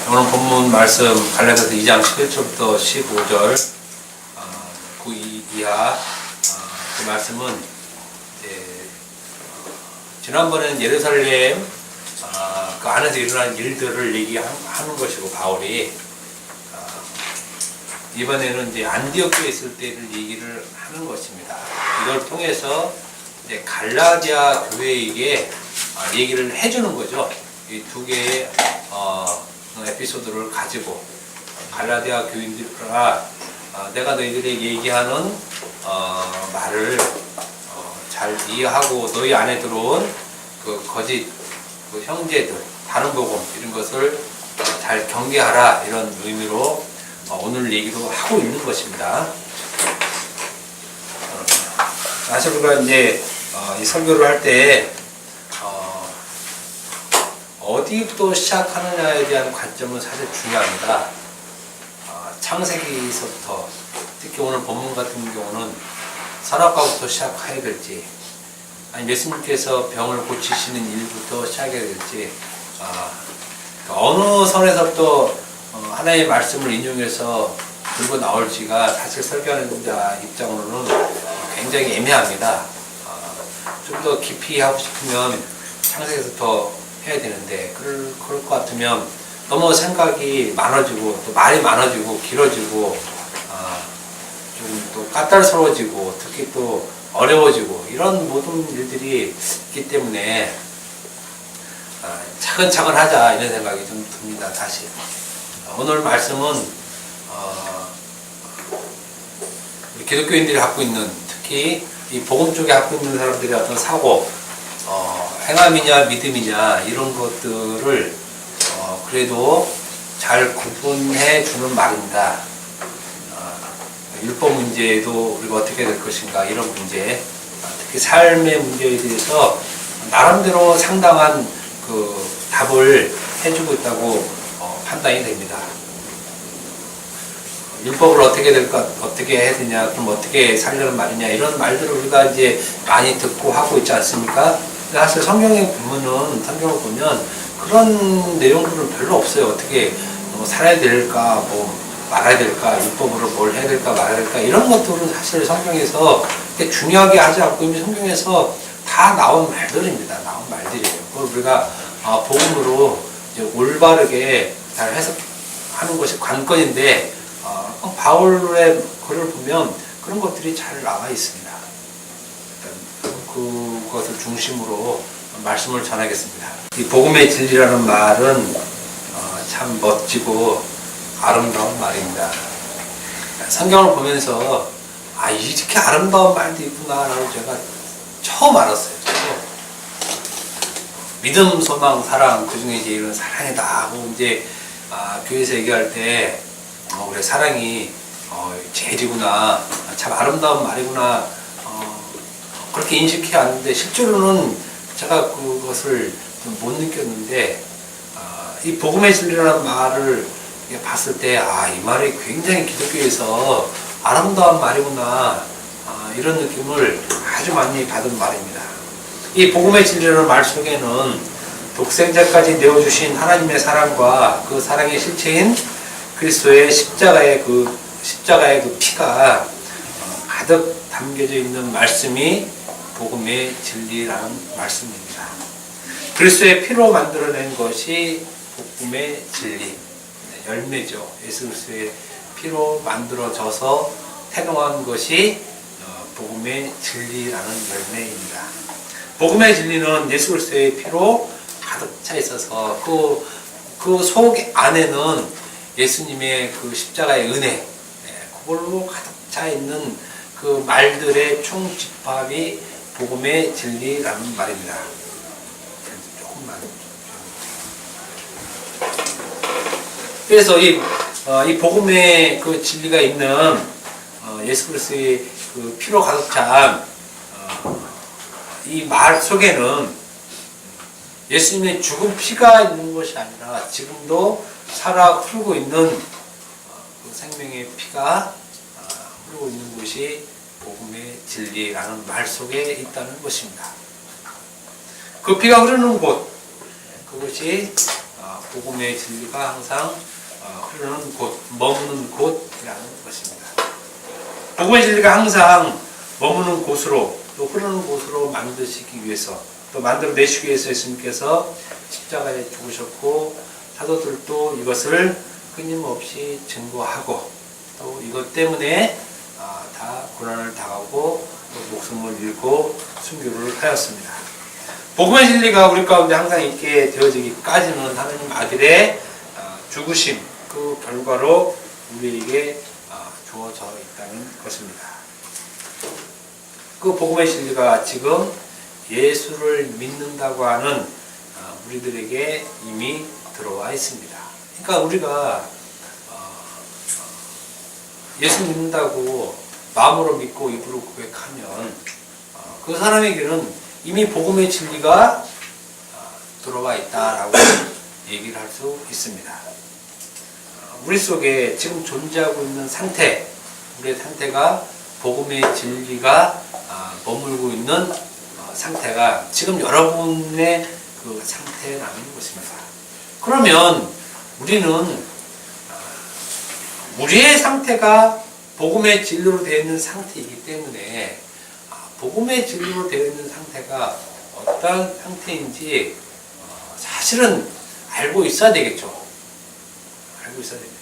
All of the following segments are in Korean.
오늘 본문 말씀 갈라디아서 2장 11절부터 15절 9 이하 그 말씀은 지난번에는 예루살렘 그 안에서 일어난 일들을 얘기하는 것이고 바울이 이번에는 이제 안디옥에 있을 때를 얘기를 하는 것입니다. 이걸 통해서 이제 갈라디아 교회에게 얘기를 해주는 거죠. 이 두 개의 에피소드를 가지고 갈라디아 교인들아 내가 너희들에게 얘기하는 말을 잘 이해하고 너희 안에 들어온 그 거짓 그 형제들 다른 복음 이런 것을 잘 경계하라 이런 의미로 오늘 얘기도 하고 있는 것입니다. 사실 우리가 이제 이 설교를 할 때 어디부터 시작하느냐에 대한 관점은 사실 중요합니다. 창세기서부터 특히 오늘 본문 같은 경우는 선악과부터 시작해야 될지 아니 예수님께서 병을 고치시는 일부터 시작해야 될지 어느 선에서부터 하나님의 말씀을 인용해서 들고 나올지가 사실 설교하는 자 입장으로는 굉장히 애매합니다. 좀 더 깊이 하고 싶으면 창세기에서부터 해야 되는데 그럴 것 같으면 너무 생각이 많아지고 또 말이 많아지고 길어지고 좀 또 까탈스러워지고 특히 또 어려워지고 이런 모든 일들이 있기 때문에 차근차근 하자 이런 생각이 좀 듭니다. 다시 오늘 말씀은 우리 기독교인들이 갖고 있는 특히 이 복음 쪽에 갖고 있는 사람들의 어떤 사고 행함이냐 믿음이냐 이런 것들을 그래도 잘 구분해 주는 말입니다. 율법 문제도 우리가 어떻게 될 것인가 이런 문제 특히 삶의 문제에 대해서 나름대로 상당한 그 답을 해주고 있다고 판단이 됩니다. 율법을 어떻게 될까, 어떻게 해야 되냐, 그럼 어떻게 살려는 말이냐, 이런 말들을 우리가 이제 많이 듣고 하고 있지 않습니까? 사실 성경을 보면 그런 내용들은 별로 없어요. 어떻게 살아야 될까, 뭐 말아야 될까, 율법으로 뭘 해야 될까, 말아야 될까, 이런 것들은 사실 성경에서 중요하게 하지 않고 이미 성경에서 다 나온 말들입니다. 나온 말들이에요. 그걸 우리가 복음으로 이제 올바르게 잘 해석하는 것이 관건인데, 바울의 글을 보면 그런 것들이 잘 나와 있습니다. 그것을 중심으로 말씀을 전하겠습니다. 이 복음의 진리라는 말은 참 멋지고 아름다운 말입니다. 성경을 보면서 이렇게 아름다운 말도 있구나라고 제가 처음 알았어요. 믿음, 소망, 사랑 그 중에 이제 이런 사랑이다 하고 이제 교회에서 얘기할 때 그래 사랑이 제일이구나 참 아름다운 말이구나 그렇게 인식해 왔는데 실제로는 제가 그것을 좀 못 느꼈는데 이 복음의 진리라는 말을 봤을 때 이 말이 굉장히 기독교에서 아름다운 말이구나 이런 느낌을 아주 많이 받은 말입니다. 이 복음의 진리라는 말 속에는 독생자까지 내어주신 하나님의 사랑과 그 사랑의 실체인 그리스도의 십자가의 그 피가 가득 담겨져 있는 말씀이 복음의 진리라는 말씀입니다. 그리스도의 피로 만들어낸 것이 복음의 진리, 열매죠. 예수 그리스도의 피로 만들어져서 태동한 것이 복음의 진리라는 열매입니다. 복음의 진리는 예수 그리스도의 피로 가득 차 있어서 그 속 안에는 예수님의 그 십자가의 은혜, 그걸로 가득 차 있는 그 말들의 총집합이 복음의 진리라는 말입니다. 조금만. 그래서 이 복음의 그 진리가 있는 예수 그리스도의 그 피로 가득 찬 이 말 속에는 예수님의 죽은 피가 있는 것이 아니라 지금도 살아 흐르고 있는 그 생명의 피가 흐르고 있는 것이 복음의 진리라는 말 속에 있다는 것입니다. 그 피가 흐르는 곳, 그것이 복음의 진리가 항상 흐르는 곳, 머무는 곳이라는 것입니다. 복음의 진리가 항상 머무는 곳으로 또 흐르는 곳으로 만드시기 위해서 또 만들어내시기 위해서 예수님께서 십자가에 죽으셨고 사도들도 이것을 끊임없이 증거하고 또 이것 때문에 다 고난을 당하고 또 목숨을 잃고 순교를 하였습니다. 복음의 진리가 우리 가운데 항상 있게 되어지기까지는 하나님 아들의 죽으심 그 결과로 우리에게 주어져 있다는 것입니다. 그 복음의 진리가 지금 예수를 믿는다고 하는 우리들에게 이미 들어와 있습니다. 그러니까 우리가 예수 믿는다고 마음으로 믿고 입으로 고백하면 그 사람에게는 이미 복음의 진리가 들어와 있다라고 얘기를 할 수 있습니다. 우리 속에 지금 존재하고 있는 상태, 우리의 상태가 복음의 진리가 머물고 있는 상태가 지금 여러분의 그 상태라는 것입니다. 그러면 우리는 우리의 상태가 복음의 진리로 되어 있는 상태이기 때문에 복음의 진리로 되어 있는 상태가 어떤 상태인지 사실은 알고 있어야 되겠죠. 알고 있어야 됩니다.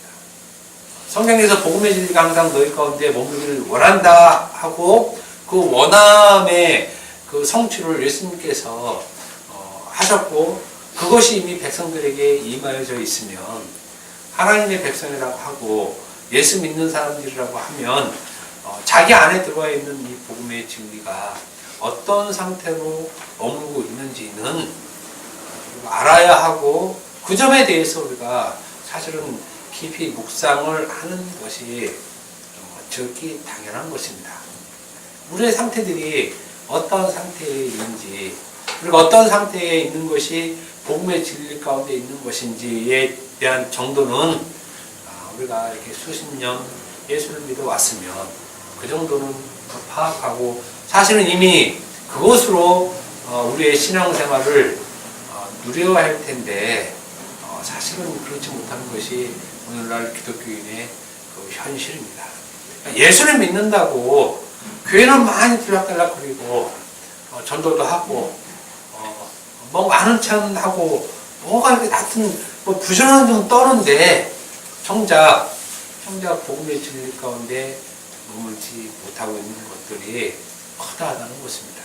성경에서 복음의 진리가 항상 너희 가운데 머물기를 원한다 하고 그 원함의 그 성취를 예수님께서 하셨고 그것이 이미 백성들에게 임하여져 있으면 하나님의 백성이라고 하고 예수 믿는 사람들이라고 하면 자기 안에 들어와 있는 이 복음의 진리가 어떤 상태로 머물고 있는지는 알아야 하고 그 점에 대해서 우리가 사실은 깊이 묵상을 하는 것이 적기 당연한 것입니다. 우리의 상태들이 어떤 상태에 있는지 그리고 어떤 상태에 있는 것이 복음의 진리 가운데 있는 것인지에 대한 정도는 우리가 이렇게 수십 년 예수를 믿어 왔으면 그 정도는 파악하고 사실은 이미 그것으로 우리의 신앙생활을 누려야 할 텐데 사실은 그렇지 못하는 것이 오늘날 기독교인의 그 현실입니다. 예수를 믿는다고 교회는 많이 들락달락거리고 전도도 하고 뭐 많은 찬하고 뭐가 이렇게 하여튼 뭐 부전한 좀 떠는데 정작 복음의 진리 가운데 머물지 못하고 있는 것들이 커다하다는 것입니다.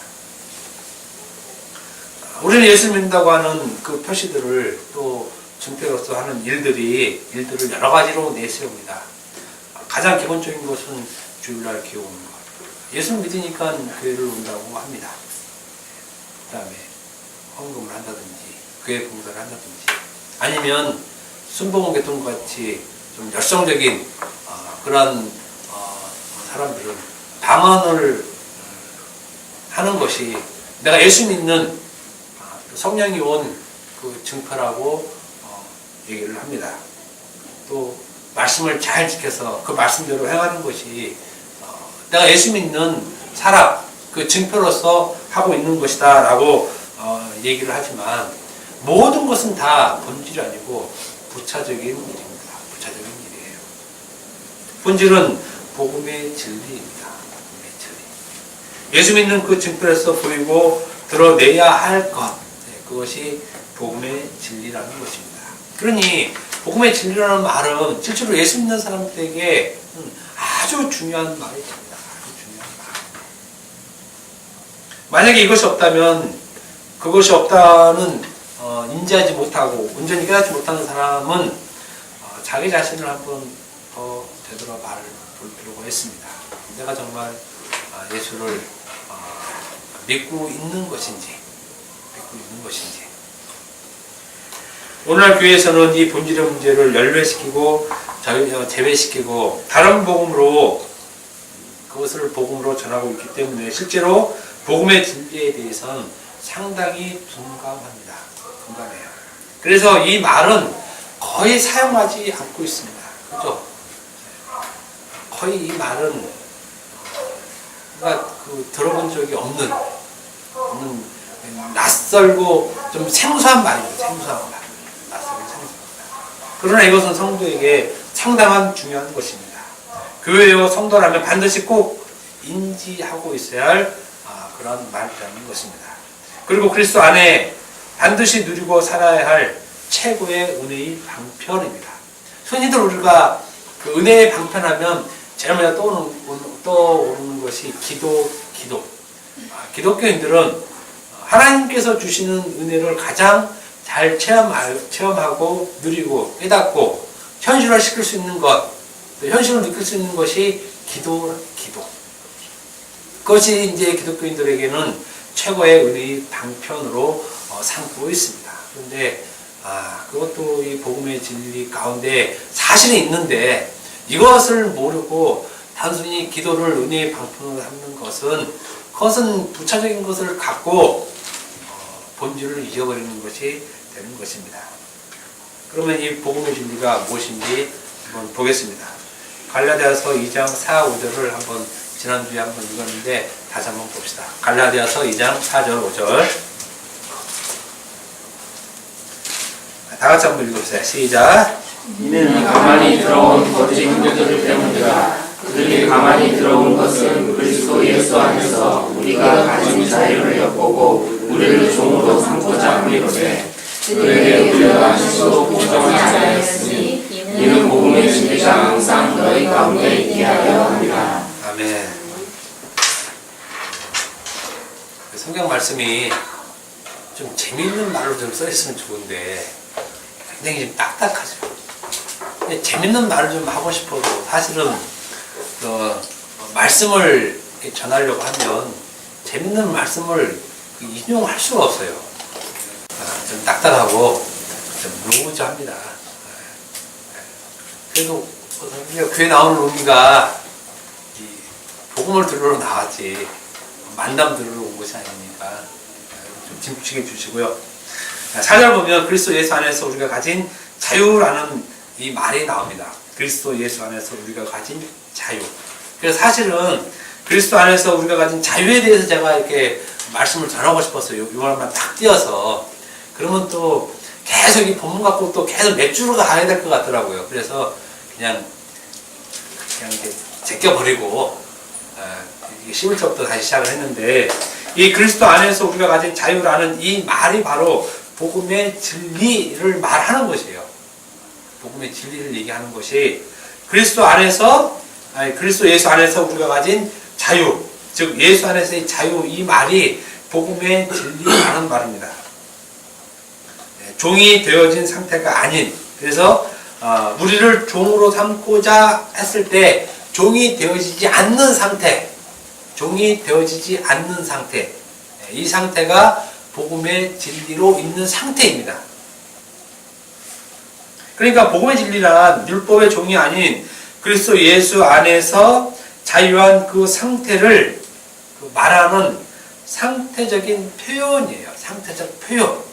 우리는 예수 믿는다고 하는 그 표시들을 또 증표로서 하는 일들을 여러 가지로 내세웁니다. 가장 기본적인 것은 주일날 교회 오는 것. 예수 믿으니까 교회를 온다고 합니다. 그 다음에 헌금을 한다든지 교회 봉사를 한다든지 아니면 순복음교통 같이 좀 열성적인 그런 사람들은 방언을 하는 것이 내가 예수 믿는 성령이 온 그 증표라고 얘기를 합니다. 또 말씀을 잘 지켜서 그 말씀대로 행하는 것이 내가 예수 믿는 사람 그 증표로서 하고 있는 것이다 라고 얘기를 하지만 모든 것은 다 본질이 아니고 부차적인 일입니다. 부차적인 일이에요. 본질은 복음의 진리입니다. 복음의 진리. 예수 믿는 그 증표로서 보이고 드러내야 할 것 그것이 복음의 진리라는 것입니다. 그러니 복음의 진리라는 말은 실제로 예수 믿는 사람들에게 아주 중요한 말입니다. 아주 중요한 말. 만약에 이것이 없다면 그것이 없다는 인지하지 못하고 온전히 깨닫지 못하는 사람은 자기 자신을 한번 더 되돌아볼 필요가 있습니다. 내가 정말 예수를 믿고 있는 것인지 오늘날 교회에서는 이 본질의 문제를 열외시키고 제외시키고 다른 복음으로 그것을 복음으로 전하고 있기 때문에 실제로 복음의 진리에 대해서는 상당히 둔감합니다. 둔감해요. 그래서 이 말은 거의 사용하지 않고 있습니다. 그죠? 거의 이 말은 들어본 적이 없는 낯설고 좀 생소한 말입니다. 생소한 말. 낯설고 생소. 그러나 이것은 성도에게 상당한 중요한 것입니다. 교회요 성도라면 반드시 꼭 인지하고 있어야 할 그런 말이라는 것입니다. 그리고 그리스도 안에 반드시 누리고 살아야 할 최고의 은혜의 방편입니다. 흔히들 우리가 그 은혜의 방편하면 제일 먼저 떠오르는 것이 기도. 기독교인들은 하나님께서 주시는 은혜를 가장 잘 체험하고 누리고 깨닫고 현실화시킬 수 있는 것, 현실을 느낄 수 있는 것이 기도. 그것이 이제 기독교인들에게는 최고의 은혜의 방편으로 삼고 있습니다. 그런데 그것도 이 복음의 진리 가운데 사실은 있는데 이것을 모르고 단순히 기도를 은혜의 방편으로 삼는 그것은 부차적인 것을 갖고 본질을 잊어버리는 것이 되는 것입니다. 그러면 이 복음의 진리가 무엇인지 한번 보겠습니다. 갈라디아서 2장 4, 5절을 한번 지난주에 한번 읽었는데 다시 한번 봅시다. 갈라디아서 2장 4절 5절 다 같이 한번 읽어보세요. 시작. 이는 가만히 들어온 거짓 형제들 때문이라. 그들이 가만히 들어온 것은 그리스도 예수 안에서 우리가 가진 자유를 엿보고 우리를 종으로 삼고자 함이로되 그에게 우리가 스스로 공정하지 않았으니 이는 복음의 진리가 항상 너희 가운데 있게 하려 함이라. 아멘. 성경 말씀이 좀 재미있는 말로 좀 써있으면 좋은데 굉장히 좀 딱딱하죠. 재밌는 말을 좀 하고 싶어도 사실은 말씀을 전하려고 하면 재밌는 말씀을 인용할 수가 없어요. 좀 딱딱하고 좀 루즈합니다. 그래도 우리가 교회 나오는 의미가 복음을 들으러 나왔지 만남 들으러 온 것이 아니니까 좀 짐작해 주시고요. 4절 보면 그리스도 예수 안에서 우리가 가진 자유라는 이 말이 나옵니다. 그리스도 예수 안에서 우리가 가진 자유. 그래서 사실은 그리스도 안에서 우리가 가진 자유에 대해서 제가 이렇게 말씀을 전하고 싶었어요. 이걸만 딱 띄어서. 그러면 또 계속 이 본문 갖고 또 계속 몇 주로 가야 될 것 같더라고요. 그래서 그냥 이렇게 제껴버리고 11절부터 다시 시작을 했는데 이 그리스도 안에서 우리가 가진 자유라는 이 말이 바로 복음의 진리를 말하는 것이에요. 복음의 진리를 얘기하는 것이 그리스도 예수 안에서 우리가 가진 자유, 즉 예수 안에서의 자유, 이 말이 복음의 진리라는 말입니다. 종이 되어진 상태가 아닌, 그래서 우리를 종으로 삼고자 했을 때 종이 되어지지 않는 상태, 이 상태가 복음의 진리로 있는 상태입니다. 그러니까 복음의 진리란 율법의 종이 아닌 그리스도 예수 안에서 자유한 그 상태를 말하는 상태적인 표현이에요. 상태적 표현.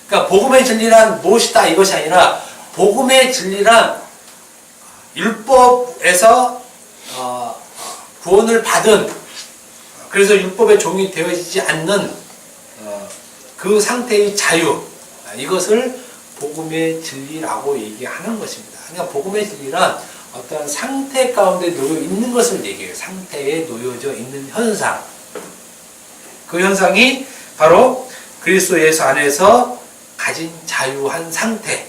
그러니까 복음의 진리란 무엇이다 이것이 아니라 복음의 진리란 율법에서 구원을 받은, 그래서 율법의 종이 되어지지 않는 그 상태의 자유, 이것을 복음의 진리라고 얘기하는 것입니다. 그러니까 복음의 진리란 어떤 상태 가운데 놓여 있는 것을 얘기해요. 상태에 놓여져 있는 현상. 그 현상이 바로 그리스도 예수 안에서 가진 자유한 상태,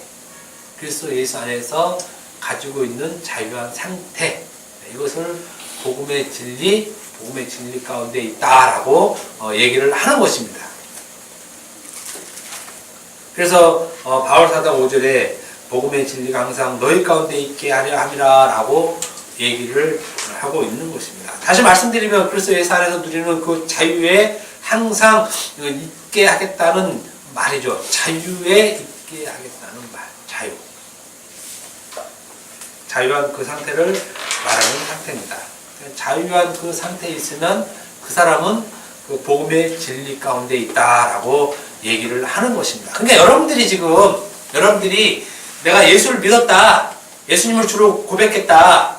그리스도 예수 안에서 가지고 있는 자유한 상태, 이것을 복음의 진리 가운데 있다라고 얘기를 하는 것입니다. 그래서 바울 사도 5절에 복음의 진리가 항상 너희 가운데 있게 하려 함이라 라고 얘기를 하고 있는 것입니다. 다시 말씀드리면 그리스도 예수 안에서 누리는 그 자유에 항상 있게 하겠다는 말이죠. 자유에 있게 하겠다는 말. 자유한 그 상태를 말하는 상태입니다. 자유한 그 상태에 있으면 그 사람은 그 복음의 진리 가운데 있다라고 얘기를 하는 것입니다. 그러니까 여러분들이 내가 예수를 믿었다, 예수님을 주로 고백했다,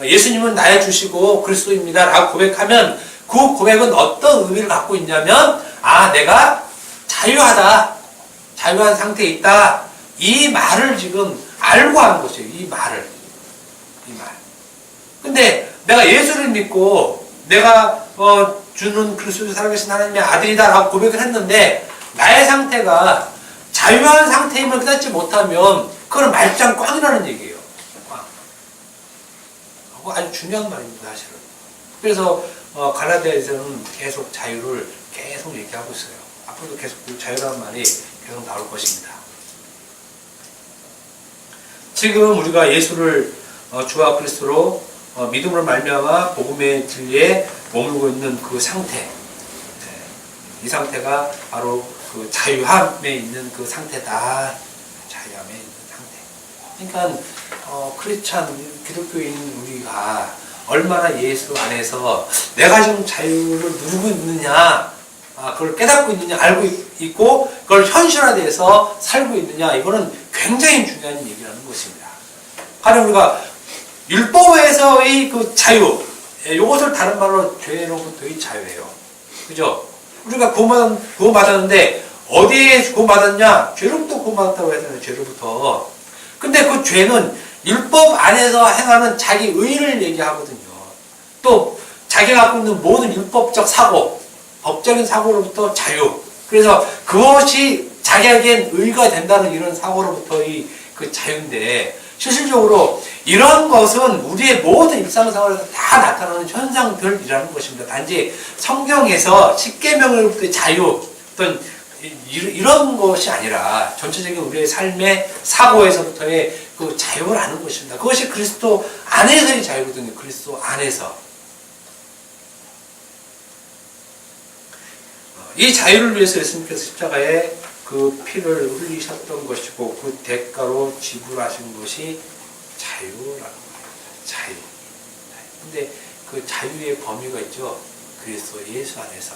예수님은 나의 주시고 그리스도입니다 라고 고백하면 그 고백은 어떤 의미를 갖고 있냐면, 내가 자유하다, 자유한 상태에 있다, 이 말을 지금 알고 하는 것이에요. 이 말을. 이 말. 근데 내가 예수를 믿고 내가 주는 그리스도 살아계신 하나님의 아들이다라고 고백을 했는데 나의 상태가 자유한 상태임을 깨닫지 못하면 그건 말짱 꽝이라는 얘기예요. 꽝. 그거 아주 중요한 말입니다, 사실은. 그래서 갈라디아에서는 계속 자유를 계속 얘기하고 있어요. 앞으로도 계속 그 자유라는 말이 계속 나올 것입니다. 지금 우리가 예수를 주와 그리스도로 믿음으로 말미암아 복음의 진리에 머물고 있는 그 상태, 이 상태가 바로 그 자유함에 있는 그 상태다. 자유함에 있는 상태. 그러니까 크리스찬 기독교인 우리가 얼마나 예수 안에서 내가 지금 자유를 누리고 있느냐, 그걸 깨닫고 있느냐, 알고 있고 그걸 현실화돼서 살고 있느냐, 이거는 굉장히 중요한 얘기라는 것입니다. 바로 우리가 율법에서의 그 자유, 이것을 다른 말로 죄로부터의 자유예요. 그죠? 우리가 구원받았는데 어디에 구원받았냐? 죄로부터 구원받았다고 했잖아요. 죄로부터. 근데 그 죄는 율법 안에서 행하는 자기 의를 얘기하거든요. 또 자기가 갖고 있는 모든 율법적 사고, 법적인 사고로부터 자유. 그래서 그것이 자기에겐 의가 된다는 이런 사고로부터의 그 자유인데, 실질적으로 이런 것은 우리의 모든 일상생활에서 다 나타나는 현상들이라는 것입니다. 단지 성경에서 십계명으로부터의 자유, 어떤 이런 것이 아니라 전체적인 우리의 삶의 사고에서부터의 그 자유를 아는 것입니다. 그것이 그리스도 안에서의 자유거든요. 그리스도 안에서. 이 자유를 위해서 예수님께서 십자가에 그 피를 흘리셨던 것이고 그 대가로 지불하신 것이 자유라는 거예요. 자유. 근데 그 자유의 범위가 있죠. 그리스도 예수 안에서.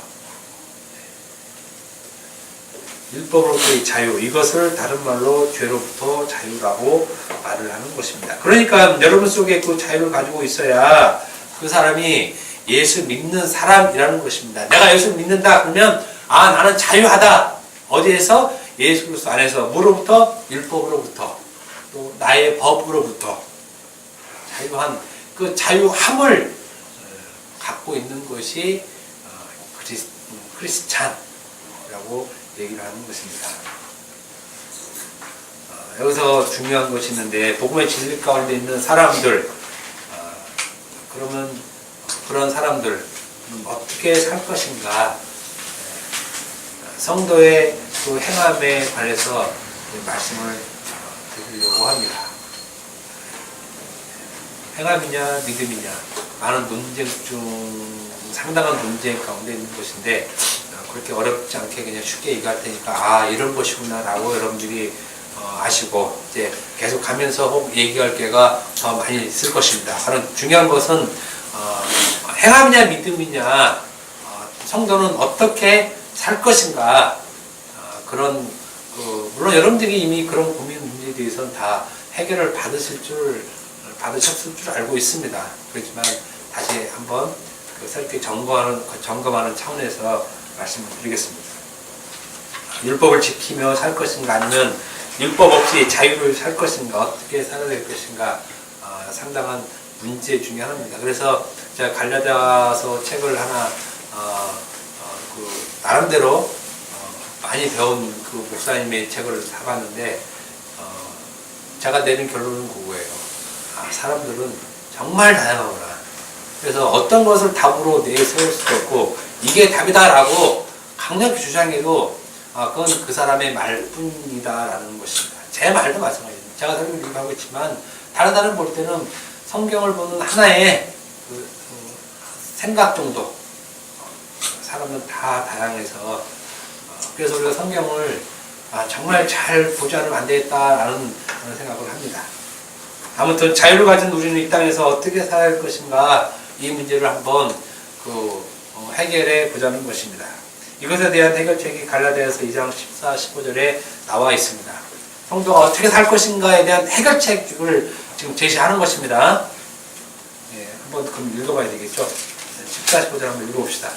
율법으로부터의 자유, 이것을 다른 말로 죄로부터 자유라고 말을 하는 것입니다. 그러니까 여러분 속에 그 자유를 가지고 있어야 그 사람이 예수 믿는 사람이라는 것입니다. 내가 예수 믿는다 그러면 나는 자유하다. 어디에서? 예수 그리스도 안에서. 뭐로부터? 율법으로부터. 또 나의 법으로부터. 자유한 그 자유함을 갖고 있는 것이 크리스찬이라고 얘기를 하는 것입니다. 여기서 중요한 것이 있는데 복음의 진리 가운데 있는 사람들, 그러면 그런 사람들 어떻게 살 것인가? 성도의 그 행함에 관해서 말씀을 드리려고 합니다. 행함이냐 믿음이냐 많은 논쟁 중 상당한 논쟁 가운데 있는 것인데 그렇게 어렵지 않게 그냥 쉽게 얘기할 테니까 이런 것이구나 라고 여러분들이 아시고 이제 계속 가면서 혹 얘기할 게가 더 많이 있을 것입니다. 바로 중요한 것은 행함이냐 믿음이냐 성도는 어떻게 살 것인가, 그런 물론 여러분들이 이미 그런 고민 문제에 대해서는 다 해결을 받으셨을 줄 알고 있습니다. 그렇지만 다시 한번 새롭게 점검하는 차원에서 말씀을 드리겠습니다. 율법을 지키며 살 것인가 아니면 율법 없이 자유를 살 것인가, 어떻게 살아야 될 것인가, 상당한 문제 중에 하나입니다. 그래서 제가 갈라디아서 책을 하나 나름대로 많이 배운 그 목사님의 책을 사봤는데 제가 내린 결론은 그거예요. 사람들은 정말 다양하구나. 그래서 어떤 것을 답으로 내세울 수도 없고 이게 답이다라고 강력히 주장해도 그건 그 사람의 말뿐이다라는 것입니다. 제 말도 마찬가지입니다. 제가 설교를 하고 있지만 다른 사람 볼 때는 성경을 보는 하나의 생각 정도. 사람은 다 다양해서 그래서 우리가 성경을 정말 잘 보지 않으면 안 되겠다라는 그런 생각을 합니다. 아무튼 자유를 가진 우리는 이 땅에서 어떻게 살아야 할 것인가, 이 문제를 한번 해결해 보자는 것입니다. 이것에 대한 해결책이 갈라디아서 2장 14, 15절에 나와 있습니다. 성도가 어떻게 살 것인가에 대한 해결책을 지금 제시하는 것입니다. 한번 그럼 읽어봐야 되겠죠? 14, 15절 한번 읽어봅시다.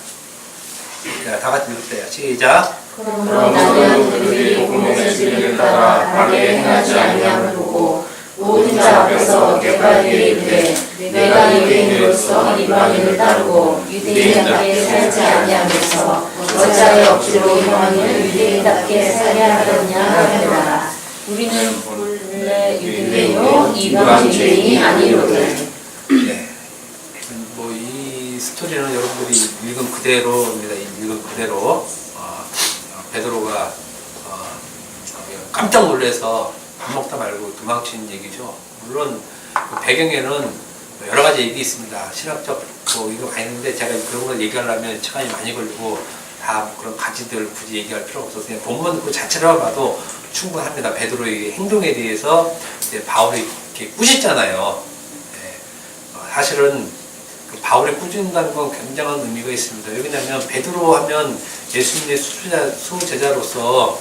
다 같이 읽을게요. 시작. 그러므로 나는 그들이 복음의 진리를 따라 바르게 행하지 아니함을 보고 자 앞에서 내가 이르되 내가 유대인으로서 이방인을 따르고 유대인답게 살지 아니하면서 어찌하여 억지로 이방인을 유대인답게 살게 하느냐 하느라. 우리는 본래 유대인요 이방인이 아니로되. 네. 뭐 이 스토리는 여러분들이 읽은 그대로입니다. 읽은 그대로 베드로가 깜짝 놀라서 밥 먹다 말고 도망친 얘기죠. 물론 그 배경에는 여러 가지 얘기 있습니다. 신학적 뭐 이거 많이 있는데 제가 그런 걸 얘기하려면 시간이 많이 걸리고 다 그런 가지들 굳이 얘기할 필요가 없어서 그냥 본문 그 자체로 봐도 충분합니다. 베드로의 행동에 대해서 이제 바울이 이렇게 꾸짖잖아요. 네. 사실은 그 바울이 꾸짖는다는 건 굉장한 의미가 있습니다. 왜냐하면 베드로 하면 예수님의 수제자로서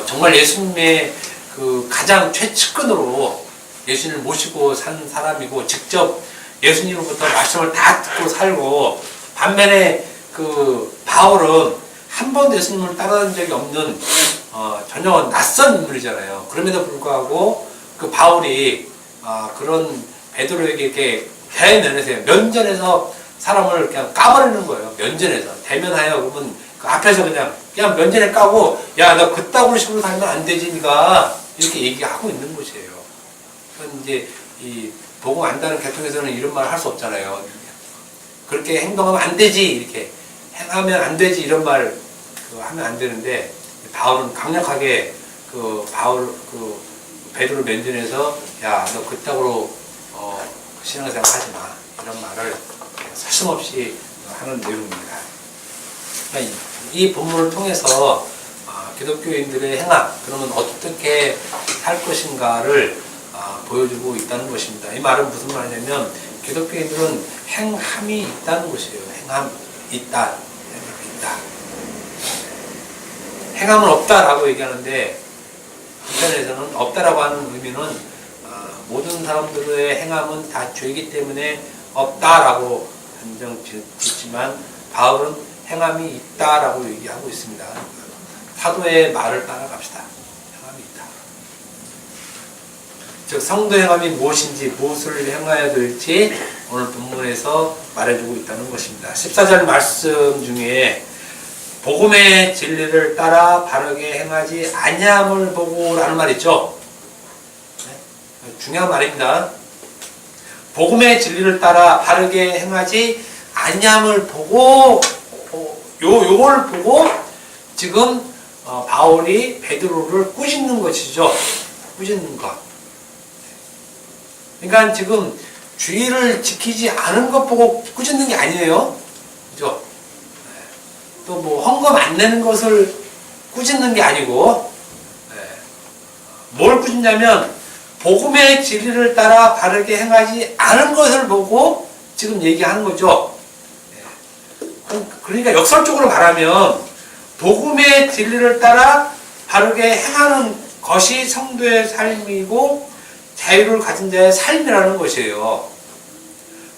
정말 예수님의 그 가장 최측근으로 예수님을 모시고 산 사람이고 직접 예수님으로부터 말씀을 다 듣고 살고, 반면에 그 바울은 한 번도 예수님을 따라간 적이 없는 전혀 낯선 인물이잖아요. 그럼에도 불구하고 그 바울이 그런 베드로에게 이렇게 면전에서 사람을 그냥 까버리는 거예요. 면전에서 대면하여 그러면 그 앞에서 그냥 면전에 까고, 야, 너 그따구로 식으로 살면 안 되지, 니가 이렇게 얘기하고 있는 것이에요. 그건 이제 이 복음 안다는 계통에서는 이런 말 할 수 없잖아요. 그렇게 행동하면 안 되지, 이렇게 행하면 안 되지, 이런 말 하면 안 되는데, 바울은 강력하게 그 베드로 면전에서, 야, 너 그따구로 신앙생활 하지 마, 이런 말을 서슴없이 하는 내용입니다. 그러니까 이 본문을 통해서 기독교인들의 행함, 그러면 어떻게 살 것인가를 보여주고 있다는 것입니다. 이 말은 무슨 말이냐면 기독교인들은 행함이 있다는 것이에요. 행함 있다. 행함은 없다라고 얘기하는데, 한편에서는 없다라고 하는 의미는 모든 사람들의 행함은 다 죄이기 때문에 없다라고 한정 짓지만, 바울은 행함이 있다라고 얘기하고 있습니다. 사도의 말을 따라갑시다. 행함이 있다. 즉 성도 행함이 무엇인지, 무엇을 행해야 될지 오늘 본문에서 말해주고 있다는 것입니다. 14절 말씀 중에 복음의 진리를 따라 바르게 행하지 아니함을 보고 라는 말 있죠. 중요한 말입니다. 복음의 진리를 따라 바르게 행하지 아니함을 보고, 요걸 보고 지금 바울이 베드로를 꾸짖는 것이죠. 꾸짖는 것. 그러니까 지금 주의를 지키지 않은 것 보고 꾸짖는 게 아니에요. 그죠? 또 뭐 헌금 안 내는 것을 꾸짖는 게 아니고, 뭘 꾸짖냐면 복음의 진리를 따라 바르게 행하지 않은 것을 보고 지금 얘기하는 거죠. 그러니까 역설적으로 말하면 복음의 진리를 따라 바르게 행하는 것이 성도의 삶이고 자유를 가진 자의 삶이라는 것이에요.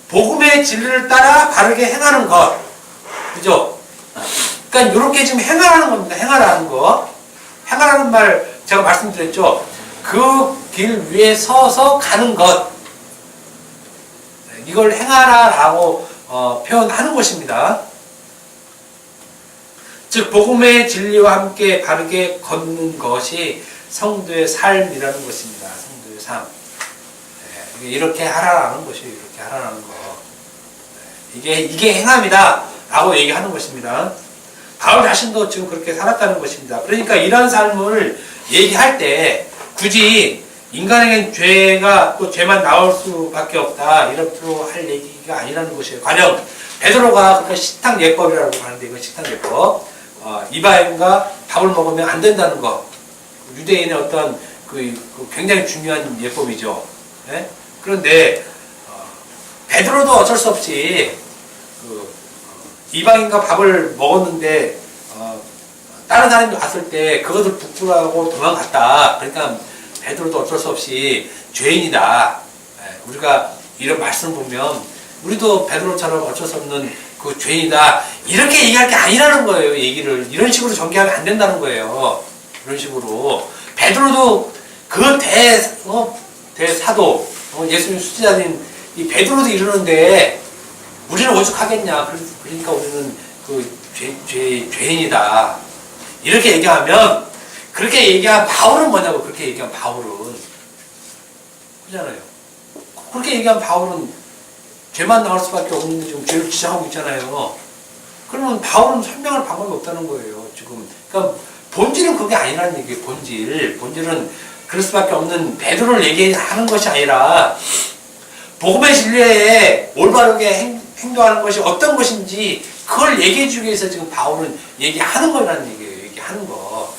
복음의 진리를 따라 바르게 행하는 것. 그죠? 그러니까 이렇게 지금 행하라는 겁니다. 행하라는 거. 행하라는 말 제가 말씀드렸죠. 그 길 위에 서서 가는 것. 이걸 행하라라고 표현하는 것입니다. 즉 복음의 진리와 함께 바르게 걷는 것이 성도의 삶이라는 것입니다. 성도의 삶. 이렇게 하라라는 것이에요. 이렇게 하라라는 거. 이게 행함이다 라고 얘기하는 것입니다. 바울 자신도 지금 그렇게 살았다는 것입니다. 그러니까 이런 삶을 얘기할 때 굳이 인간에겐 죄가 또 죄만 나올 수밖에 없다 이렇게 할 얘기가 아니라는 것이에요. 가령 베드로가 그 식탁 예법이라고 하는데, 이거 식탁 예법, 이방인과 밥을 먹으면 안 된다는 거, 유대인의 어떤 그 굉장히 중요한 예법이죠. 네? 그런데 베드로도 어쩔 수 없이 이방인과 밥을 먹었는데 다른 사람이 왔을 때 그것을 부끄러워하고 도망갔다. 그러니까 베드로도 어쩔 수 없이 죄인이다. 우리가 이런 말씀 보면 우리도 베드로처럼 어쩔 수 없는 그 죄인이다. 이렇게 얘기할 게 아니라는 거예요. 얘기를 이런 식으로 전개하면 안 된다는 거예요. 이런 식으로 베드로도 그 대사도, 예수님 수제자인 이 베드로도 이러는데 우리는 오죽하겠냐. 그러니까 우리는 그 죄인이다. 이렇게 얘기하면, 그렇게 얘기한 바울은 뭐냐고. 그렇게 얘기한 바울은 그잖아요. 그렇게 얘기한 바울은 죄만 나올 수밖에 없는데 지금 죄를 주장하고 있잖아요. 그러면 바울은 설명할 방법이 없다는 거예요. 지금 그러니까 본질은 그게 아니라는 얘기예요. 본질은 그럴 수밖에 없는 베드로를 얘기하는 것이 아니라 복음의 진리에 올바르게 행동하는 것이 어떤 것인지 그걸 얘기해 주기 위해서 지금 바울은 얘기하는 거라는 얘기예요. 얘기하는 거.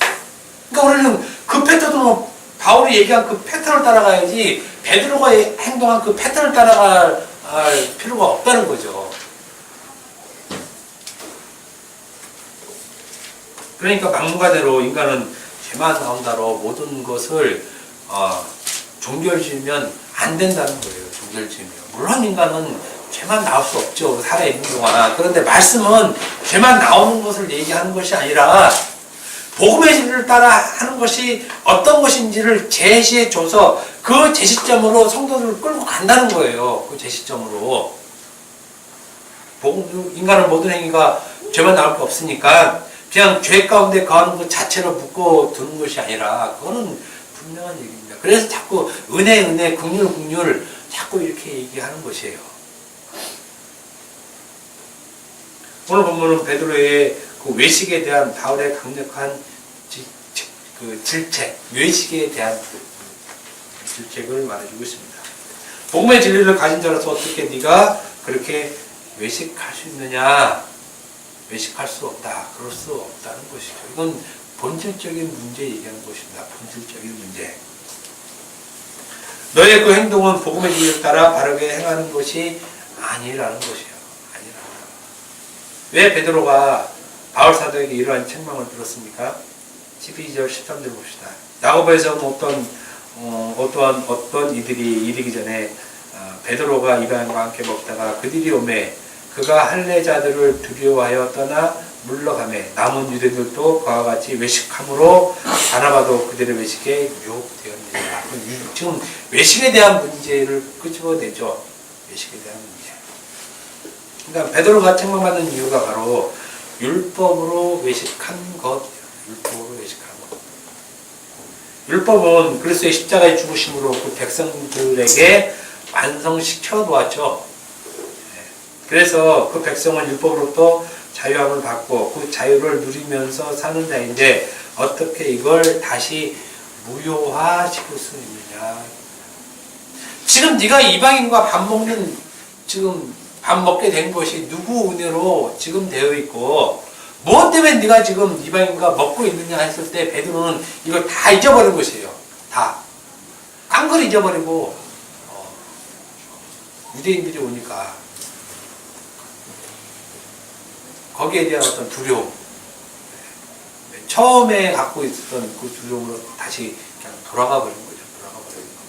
그러니까 우리는 그 패턴으로 바울이 얘기한 그 패턴을 따라가야지 베드로가 행동한 그 패턴을 따라갈 필요가 없다는 거죠. 그러니까 막무가내로 인간은 죄만 나온다로 모든 것을 종결지으면 안 된다는 거예요. 종결지으면. 물론 인간은 죄만 나올 수 없죠. 살아있는 동안. 그런데 말씀은 죄만 나오는 것을 얘기하는 것이 아니라 복음의 진리를 따라 하는 것이 어떤 것인지를 제시해줘서 그 제시점으로 성도들을 끌고 간다는 거예요. 그 제시점으로. 인간은 모든 행위가 죄만 나올 거 없으니까 그냥 죄 가운데 거하는 것 자체로 묶어두는 것이 아니라 그거는 분명한 얘기입니다. 그래서 자꾸 은혜, 긍휼 자꾸 이렇게 얘기하는 것이에요. 오늘 본문은 베드로의 그 외식에 대한 바울의 강력한 그 질책, 외식에 대한 질책을 말해주고 있습니다. 복음의 진리를 가진 자로서 어떻게 네가 그렇게 외식할 수 있느냐? 외식할 수 없다. 그럴 수 없다는 것이죠. 이건 본질적인 문제 얘기하는 것입니다. 본질적인 문제. 너의 그 행동은 복음의 진리를 따라 바르게 행하는 것이 아니라는 것이에요. 왜 베드로가 바울 사도에게 이러한 책망을 들었습니까? 12절 13절 봅시다. 야고보에서는 어떤 이들이 이르기 전에 베드로가 이방인과 함께 먹다가 그들이 오매 그가 할례자들을 두려워하여 떠나 물러가매 남은 유대들도 그와 같이 외식함으로 바나바도 그들의 외식에 유혹되었느니라. 지금 외식에 대한 문제를 끄집어내죠. 외식에 대한 문제. 그러니까 베드로가 책망받는 이유가 바로 율법으로 외식한 것. 율법으로 외식한 것. 율법은 그리스도의 십자가의 죽으심으로 그 백성들에게 완성시켜 놓았죠. 그래서 그 백성은 율법으로부터 자유함을 받고 그 자유를 누리면서 사는 자인데 어떻게 이걸 다시 무효화시킬 수 있느냐. 지금 네가 이방인과 지금 밥 먹게 된 것이 누구 은혜로 지금 되어 있고 무엇 때문에 네가 지금 이방인과 먹고 있느냐 했을 때 베드로는 이걸 다 잊어버린 것이에요. 다. 깡그리 잊어버리고 유대인들이 오니까 거기에 대한 어떤 두려움, 처음에 갖고 있었던 그 두려움으로 다시 그냥 돌아가 버린 거죠. 돌아가 버린 거.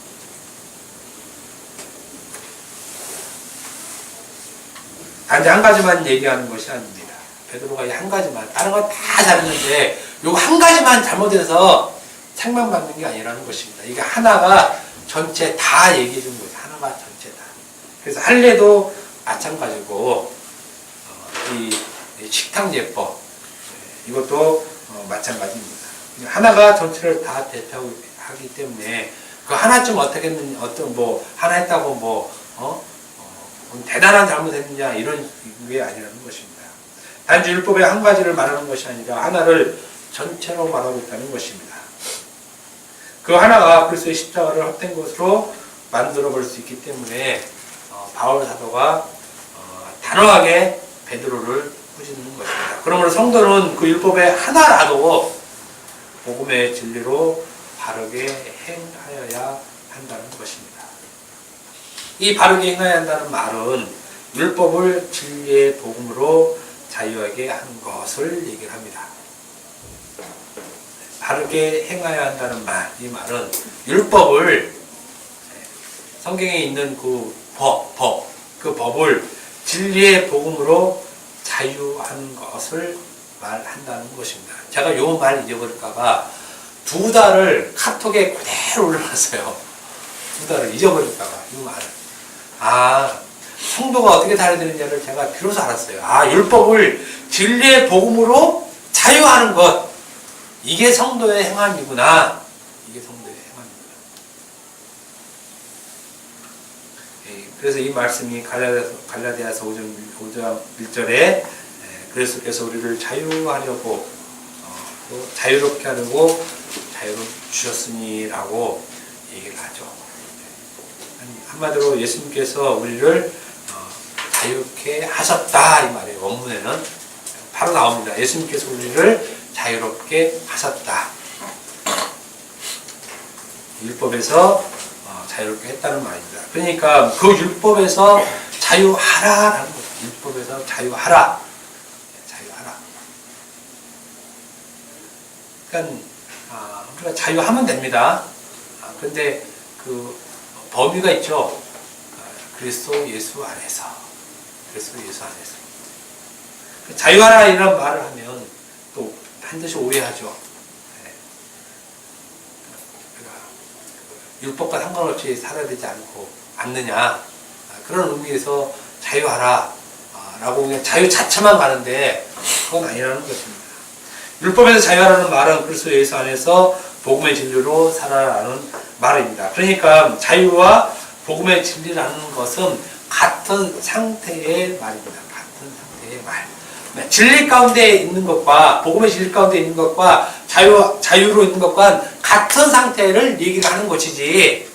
단지 한 가지만 얘기하는 것이 아닙니다. 베드로가 이 한 가지만, 다른 건 다 잘했는데 요거 한 가지만 잘못해서 책망받는 게 아니라는 것입니다. 이게 하나가 전체 다 얘기해 주는 거죠. 하나가 전체 다. 그래서 할례도 마찬가지고 이 식탁 예법 이것도 마찬가지입니다. 하나가 전체를 다 대표하기 때문에 그 하나쯤 어떻게 했느냐, 하나 했다고 대단한 잘못했느냐 이런 게 아니라는 것입니다. 단지 율법의 한 가지를 말하는 것이 아니라 하나를 전체로 말하고 있다는 것입니다. 그 하나가 그리스도의 십자가를 헛된 것으로 만들어 볼 수 있기 때문에 바울 사도가 단호하게 베드로를 꾸짖는 것입니다. 그러므로 성도는 그 율법의 하나라도 복음의 진리로 바르게 행하여야 한다는 것입니다. 이 바르게 행해야 한다는 말은 율법을 진리의 복음으로 자유하게 하는 것을 얘기를 합니다. 바르게 행해야 한다는 말, 이 말은 율법을 성경에 있는 그 그 법을 진리의 복음으로 자유하는 것을 말한다는 것입니다. 제가 요 말 잊어버릴까봐 2달을 카톡에 그대로 올려놨어요. 부다를 잊어버렸다가 이 말을. 아, 성도가 어떻게 살아야 되느냐를 제가 비로소 알았어요. 아, 율법을 진리의 복음으로 자유하는 것. 이게 성도의 행함이구나. 이게 성도의 행함이구나. 그래서 이 말씀이 갈라디아서 5장 1절에 그리스도께서 우리를 자유하려고 또 자유롭게 하려고 자유를 주셨으니라고 얘기를 하죠. 한마디로 예수님께서 우리를 자유롭게 하셨다 이 말이에요. 원문에는 바로 나옵니다. 예수님께서 우리를 자유롭게 하셨다. 율법에서 자유롭게 했다는 말입니다. 그러니까 그 율법에서 자유하라라는 거죠. 율법에서 자유하라. 자유하라. 그러니까 우리가 자유하면 됩니다. 그런데 그 범위가 있죠. 그리스도 예수 안에서. 그리스도 예수 안에서. 자유하라 이런 말을 하면 또 반드시 오해하죠. 율법과 상관없이 살아야 되지 않느냐. 그런 의미에서 자유하라. 라고 그냥 자유 자체만 가는데 그건 아니라는 것입니다. 율법에서 자유하라는 말은 그리스도 예수 안에서 복음의 진리로 살아라는 말입니다. 그러니까 자유와 복음의 진리라는 것은 같은 상태의 말입니다. 같은 상태의 말. 진리 가운데 있는 것과 복음의 진리 가운데 있는 것과 자유로 있는 것과 같은 상태를 얘기를 하는 것이지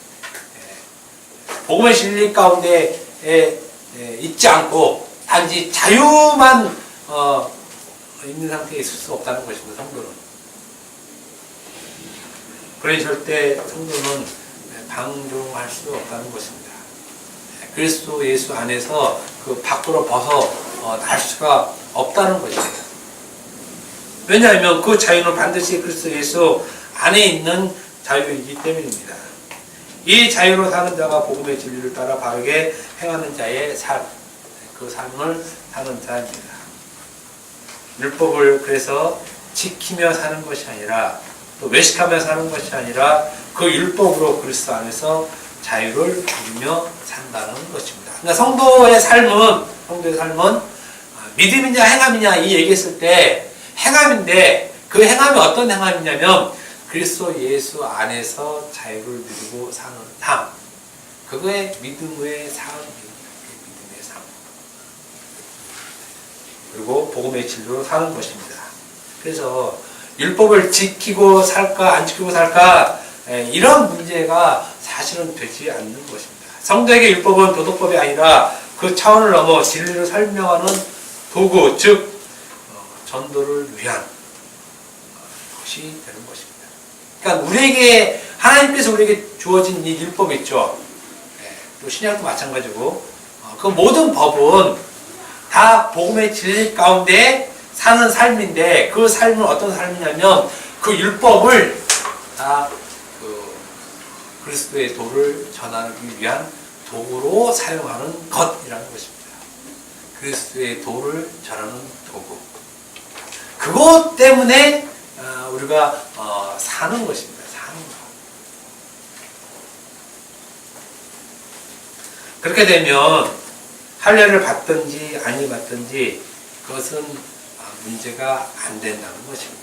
복음의 진리 가운데 있지 않고 단지 자유만 있는 상태에 있을 수 없다는 것입니다. 성도는. 그러니 절대 성도는 방종할 수 없다는 것입니다. 그리스도 예수 안에서 그 밖으로 날 수가 없다는 것입니다. 왜냐하면 그 자유는 반드시 그리스도 예수 안에 있는 자유이기 때문입니다. 이 자유로 사는 자가 복음의 진리를 따라 바르게 행하는 자의 삶, 그 삶을 사는 자입니다. 율법을 그래서 지키며 사는 것이 아니라 또 외식하며 사는 것이 아니라 그 율법으로 그리스도 안에서 자유를 누리며 산다는 것입니다. 그러니까 성도의 삶은 믿음이냐 행함이냐 이 얘기했을 때 행함인데 그 행함이 어떤 행함이냐면 그리스도 예수 안에서 자유를 누리고 사는 삶. 그거의 믿음의 삶입니다. 믿음의 삶. 그리고 복음의 진리로 사는 것입니다. 그래서 율법을 지키고 살까 안 지키고 살까 이런 문제가 사실은 되지 않는 것입니다. 성도에게 율법은 도덕법이 아니라 그 차원을 넘어 진리를 설명하는 도구, 즉 전도를 위한 것이 되는 것입니다. 그러니까 우리에게 하나님께서 우리에게 주어진 이 율법 있죠. 또 신약도 마찬가지고 그 모든 법은 다 복음의 진리 가운데 사는 삶인데 그 삶은 어떤 삶이냐면 그 율법을 다 그리스도의 도를 전하기 위한 도구로 사용하는 것이라는 것입니다. 그리스도의 도를 전하는 도구. 그것 때문에 우리가 사는 것입니다. 사는 것. 그렇게 되면 할례를 받든지 아니 받든지 그것은 문제가 안 된다는 것입니다.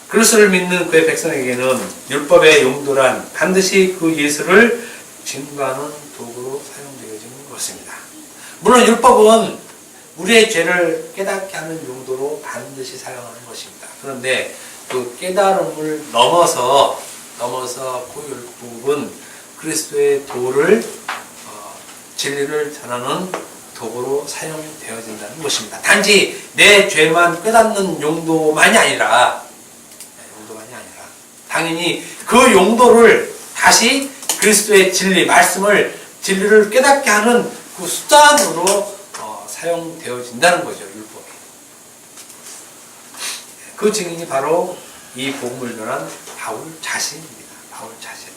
그리스도를 믿는 그의 백성에게는 율법의 용도란 반드시 그 예수를 증거하는 도구로 사용되어지는 것입니다. 물론 율법은 우리의 죄를 깨닫게 하는 용도로 반드시 사용하는 것입니다. 그런데 그 깨달음을 넘어서 그 율법은 그리스도의 도를 진리를 전하는 도구로 사용되어진다는 것입니다. 단지 내 죄만 깨닫는 용도만이 아니라 당연히 그 용도를 다시 그리스도의 진리, 진리를 깨닫게 하는 그 수단으로 사용되어진다는 거죠, 율법이. 그 증인이 바로 이 복음을 전한 바울 자신입니다. 바울 자신.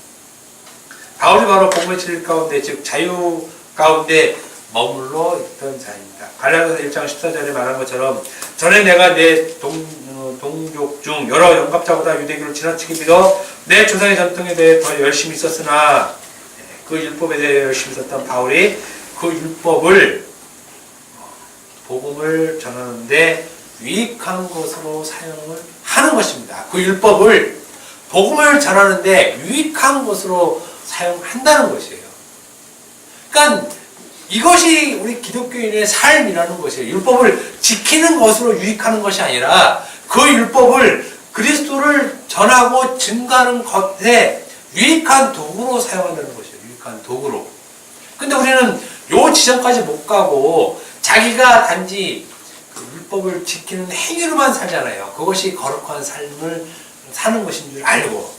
바울이 바로 복음의 진리 가운데, 즉 자유 가운데 머물러 있던 자입니다. 갈라디아서 1장 14절에 말한 것처럼 전에 내가 내 동족 중 여러 영갑자보다 유대교를 지나치게 믿어 내 조상의 전통에 대해 더 열심히 썼으나 그 율법에 대해 열심히 썼던 바울이 그 율법을 복음을 전하는데 유익한 것으로 사용을 하는 것입니다. 그 율법을 복음을 전하는데 유익한 것으로 사용한다는 것이에요. 그러니까 이것이 우리 기독교인의 삶이라는 것이에요. 율법을 지키는 것으로 유익하는 것이 아니라 그 율법을 그리스도를 전하고 증거하는 것에 유익한 도구로 사용한다는 것이에요. 유익한 도구로. 근데 우리는 요 지점까지 못 가고 자기가 단지 그 율법을 지키는 행위로만 살잖아요. 그것이 거룩한 삶을 사는 것인 줄 알고.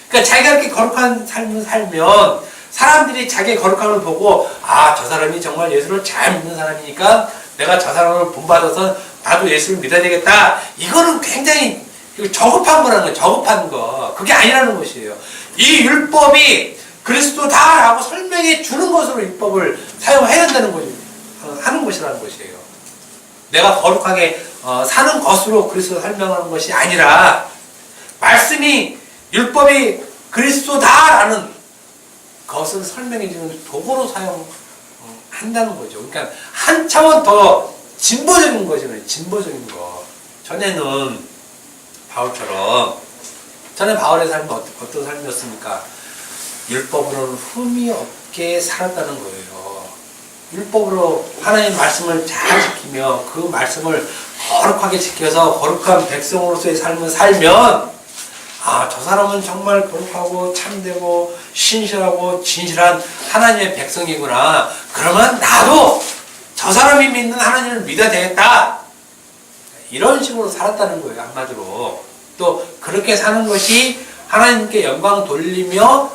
그러니까 자기가 이렇게 거룩한 삶을 살면 사람들이 자기의 거룩함을 보고 아, 저 사람이 정말 예수를 잘 믿는 사람이니까 내가 저 사람을 본받아서 나도 예수를 믿어야 되겠다. 이거는 굉장히 저급한 거라는 거예요. 저급한 거. 그게 아니라는 것이에요. 이 율법이 그리스도다라고 설명해 주는 것으로 율법을 사용해야 된다는 거죠. 하는 것이라는 것이에요. 내가 거룩하게 사는 것으로 그리스도 설명하는 것이 아니라 말씀이 율법이 그리스도다라는 것을 설명해 주는 도구로 사용한다는 거죠. 그러니까 한 차원 더 진보적인 거잖아요. 진보적인 거. 전에는 바울처럼 전에 바울의 삶은 어떤 삶이었습니까? 율법으로는 흠이 없게 살았다는 거예요. 율법으로 하나님의 말씀을 잘 지키며 그 말씀을 거룩하게 지켜서 거룩한 백성으로서의 삶을 살면 아, 저 사람은 정말 거룩하고 참되고 신실하고 진실한 하나님의 백성이구나. 그러면 나도 저 사람이 믿는 하나님을 믿어야 되겠다. 이런 식으로 살았다는 거예요. 한마디로. 또 그렇게 사는 것이 하나님께 영광 돌리며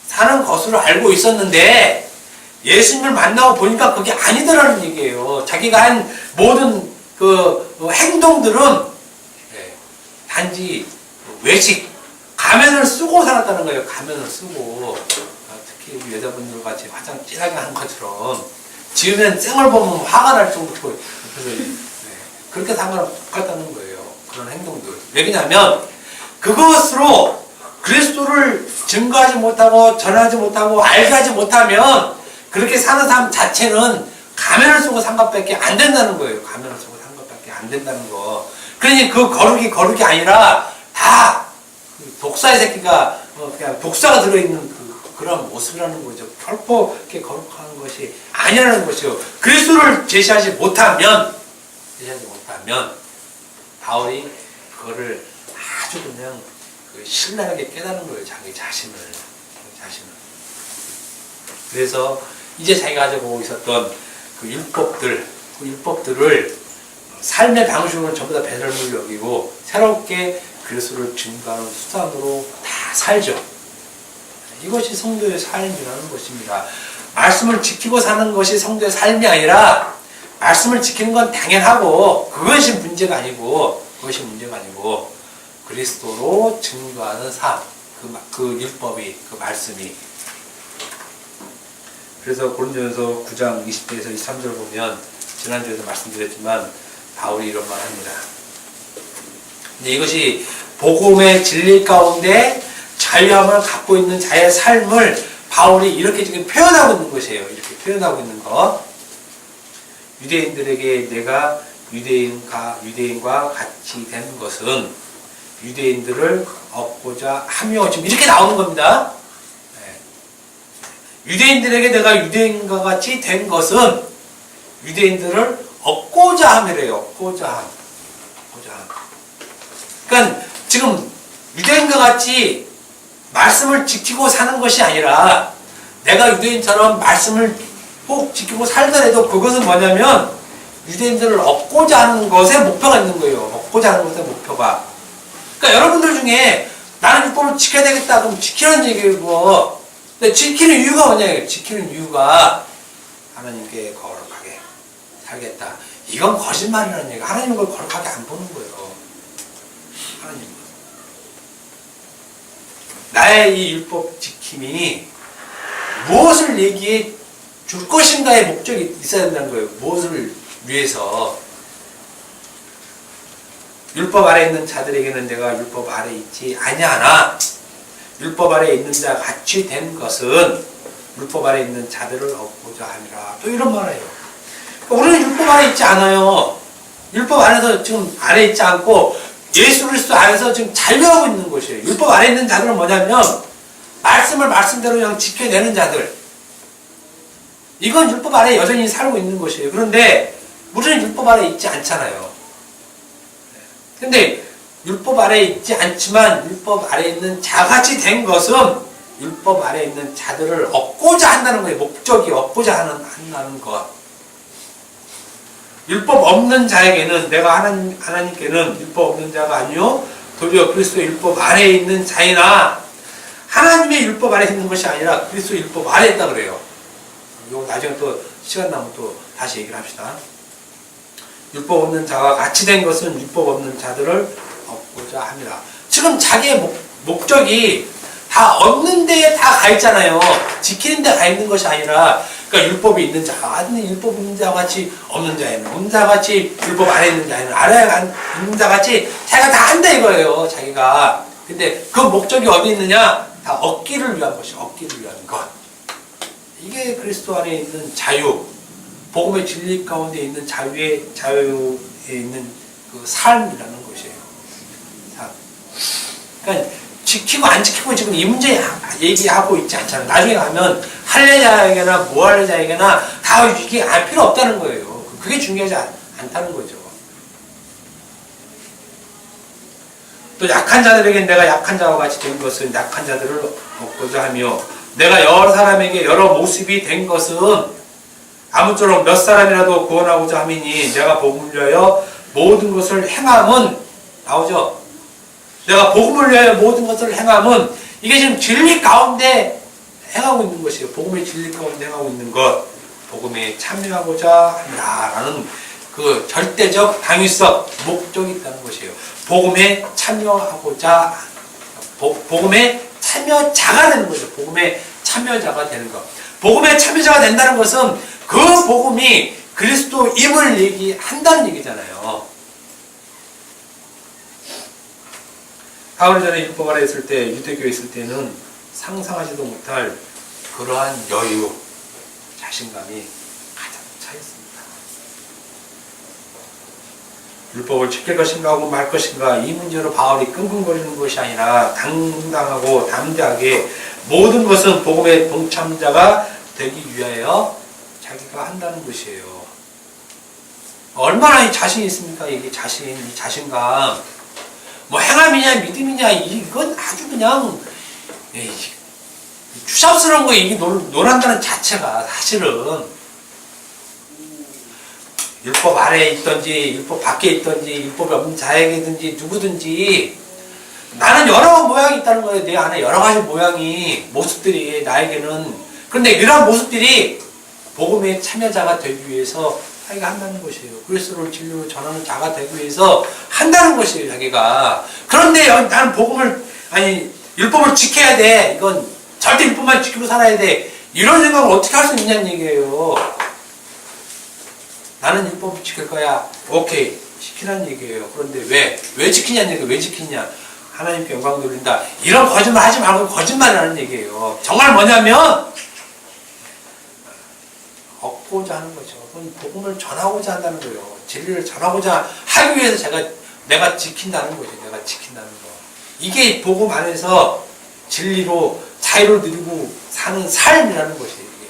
사는 것으로 알고 있었는데 예수님을 만나고 보니까 그게 아니더라는 얘기예요. 자기가 한 모든 그 행동들은 단지 외식, 가면을 쓰고 살았다는 거예요. 가면을 쓰고. 특히 우리 여자분들 같이 화장 진하게 하는 것처럼 지으면 쌩을 보면 화가 날 정도로 그래서 그렇게 상관없다는 거예요. 그런 행동들. 왜냐하면 그것으로 그리스도를 증거하지 못하고 전하지 못하고 알게 하지 못하면 그렇게 사는 사람 자체는 가면을 쓰고 산 것밖에 안 된다는 거예요. 가면을 쓰고 산 것밖에 안 된다는 거. 그러니 그 거룩이 아니라 다 독사의 새끼가 그냥 독사가 들어있는 그런 모습이라는 거죠. 결코 이렇게 거룩한 것이 아니라는 것이요. 그리스도를 제시하지 못하면 바울이 그거를 아주 그냥 신랄하게 깨닫는 거예요. 자기 자신을. 그래서 이제 자기가 가지고 있었던 그 율법들을 삶의 방식으로 전부 다 배설물로 여기고 새롭게 그리스도를 증거하는 수단으로 다 살죠. 이것이 성도의 삶이라는 것입니다. 말씀을 지키고 사는 것이 성도의 삶이 아니라 말씀을 지키는 건 당연하고 그것이 문제가 아니고 그리스도로 증거하는 삶, 그 율법이, 그 말씀이. 그래서 고린도전서 9장 20절에서 23절 보면 지난주에도 말씀드렸지만 바울이 이런 말 합니다. 근데 이것이 복음의 진리 가운데 자유함을 갖고 있는 자의 삶을 바울이 이렇게 지금 표현하고 있는 것이에요. 이렇게 표현하고 있는 것. 유대인들에게 내가 유대인과 같이 된 것은 유대인들을 얻고자 하며 지금 이렇게 나오는 겁니다. 유대인들에게 내가 유대인과 같이 된 것은 유대인들을 얻고자 함이래요. 얻고자 함. 그러니까 지금 유대인과 같이 말씀을 지키고 사는 것이 아니라 내가 유대인처럼 말씀을 꼭 지키고 살더라도 그것은 뭐냐면 유대인들을 얻고자 하는 것에 목표가 있는 거예요. 얻고자 하는 것에 목표가. 그러니까 여러분들 중에 나는 율법을 지켜야 되겠다 그럼 지키라는 얘기고 근데 지키는 이유가 뭐냐. 지키는 이유가 하나님께 거룩하게 살겠다. 이건 거짓말이라는 얘기가 하나님은 그걸 거룩하게 안 보는 거예요. 하나님은. 나의 이 율법 지킴이 무엇을 얘기해 줄 것인가의 목적이 있어야 된다는 거예요. 무엇을 위해서. 율법 아래 있는 자들에게는 내가 율법 아래 있지 아니하나 율법 아래 있는 자 같이 된 것은 율법 아래 있는 자들을 얻고자 함이라. 또 이런 말을 해요. 그러니까 우리는 율법 아래 있지 않아요. 율법 안에서 지금 아래 있지 않고 예수 그리스도 안에서 지금 자유하고 있는 것이에요. 율법 아래 있는 자들은 뭐냐면 말씀을 말씀대로 그냥 지켜내는 자들. 이건 율법 아래 여전히 살고 있는 것이에요. 그런데 우리는 율법 아래 있지 않잖아요. 근데 율법 아래 있지 않지만 율법 아래 있는 자같이 된 것은 율법 아래 있는 자들을 얻고자 한다는 거예요. 목적이 얻고자 한다는 것. 율법 없는 자에게는 내가 하나님께는 율법 없는 자가 아니요 도리어 그리스도 율법 아래에 있는 자이나 하나님의 율법 아래에 있는 것이 아니라 그리스도 율법 아래에 있다 그래요. 이거 나중에 또 시간 나면 또 다시 얘기를 합시다. 율법 없는 자와 같이 된 것은 율법 없는 자들을 얻고자 함이라. 지금 자기의 목적이 다 얻는 데에 다 가 있잖아요. 지키는 데 가 있는 것이 아니라, 그러니까 율법이 있는 자가 아니 율법 있는 자와 같이 없는 자에는 없는 자 같이 율법 아래 있는 자에는 아래 있는 자 같이 자기가 다 한다 이거예요. 자기가. 근데 그 목적이 어디 있느냐? 다 얻기를 위한 것이 얻기를 위한 것. 이게 그리스도 안에 있는 자유, 복음의 진리 가운데 있는 자유에 있는 그 삶이라는 것이에요. 그러니까 지키고 안 지키고 지금 이 문제 얘기하고 있지 않잖아요. 나중에 가면 할례자에게나 무할례자에게나 다 이게 필요 없다는 거예요. 그게 중요하지 않다는 거죠. 또 약한 자들에게 내가 약한 자와 같이 된 것은 약한 자들을 얻고자 하며 내가 여러 사람에게 여러 모습이 된 것은 아무쪼록 몇 사람이라도 구원하고자 함이니 내가 복음을 위하여 모든 것을 행함은 나오죠. 내가 복음을 위하여 모든 것을 행함은 이게 지금 진리 가운데 행하고 있는 것이에요. 복음의 진리 가운데 행하고 있는 것. 복음에 참여하고자 한다라는 그 절대적 당위성 목적이 있다는 것이에요. 복음에 참여하고자 복음에 참여자가 되는 거죠. 복음에 참여자가 되는 것. 복음에 참여자가 된다는 것은 그 복음이 그리스도임을 얘기한다는 얘기잖아요. 가을 전에 율법 아래 있을 때, 유대교에 있을 때는 상상하지도 못할 그러한 여유, 자신감이 가득 차 있습니다. 율법을 지킬 것인가 하고 말 것인가 이 문제로 바울이 끙끙거리는 것이 아니라 당당하고 담대하게 모든 것은 복음의 동참자가 되기 위하여 자기가 한다는 것이에요. 얼마나 이 자신이 있습니까? 이게 이 자신감. 뭐 행함이냐 믿음이냐 이건 아주 그냥 추잡스러운 거 이게 논한다는 자체가 사실은 율법 아래에 있든지 율법 밖에 있든지 율법이 없는 자에게든지 누구든지 나는 여러 모양이 있다는 거예요. 내 안에 여러 가지 모습들이 나에게는. 그런데 이러한 모습들이 복음의 참여자가 되기 위해서 자기가 한다는 것이에요. 그리스도를 진리로 전하는 자가 되기 위해서 한다는 것이에요. 자기가. 그런데 나는 율법을 지켜야 돼. 이건 절대 율법만 지키고 살아야 돼. 이런 생각을 어떻게 할 수 있냐는 얘기예요. 나는 율법을 지킬 거야. 오케이. 지키라는 얘기예요. 그런데 왜 지키냐는 얘기예요. 왜 지키냐. 하나님께 영광 돌린다. 이런 거짓말 하지 말고 거짓말이라는 얘기예요. 정말 뭐냐면 얻고자 하는 거죠. 복음을 전하고자 한다는 거예요. 진리를 전하고자 하기 위해서 내가 지킨다는 거죠. 내가 지킨다는 거. 이게 복음 안에서 진리로 자유를 누리고 사는 삶이라는 것이에요. 이게.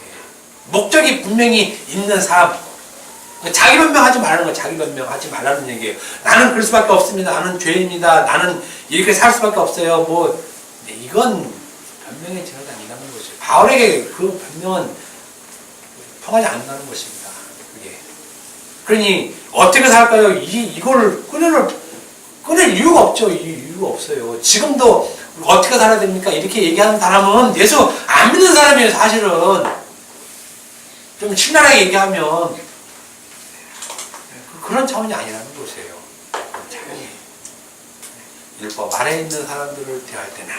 목적이 분명히 있는 삶. 자기 변명하지 말라는 거. 자기 변명하지 말라는 얘기예요. 나는 그럴 수밖에 없습니다. 나는 죄입니다. 나는 이렇게 살 수밖에 없어요. 이건 변명의 지나지 않는다는 것이에요. 바울에게 그 변명은 통하지 않는다는 것입니다. 그게. 그러니 어떻게 살까요? 이걸 끊을 이유가 없죠. 이유가 없어요. 지금도 어떻게 살아야 됩니까? 이렇게 얘기하는 사람은 예수 안 믿는 사람이에요. 사실은 좀 신랄하게 얘기하면 그런 차원이 아니라는 것이에요. 차원이 율법 아래에 있는 사람들을 대할 때나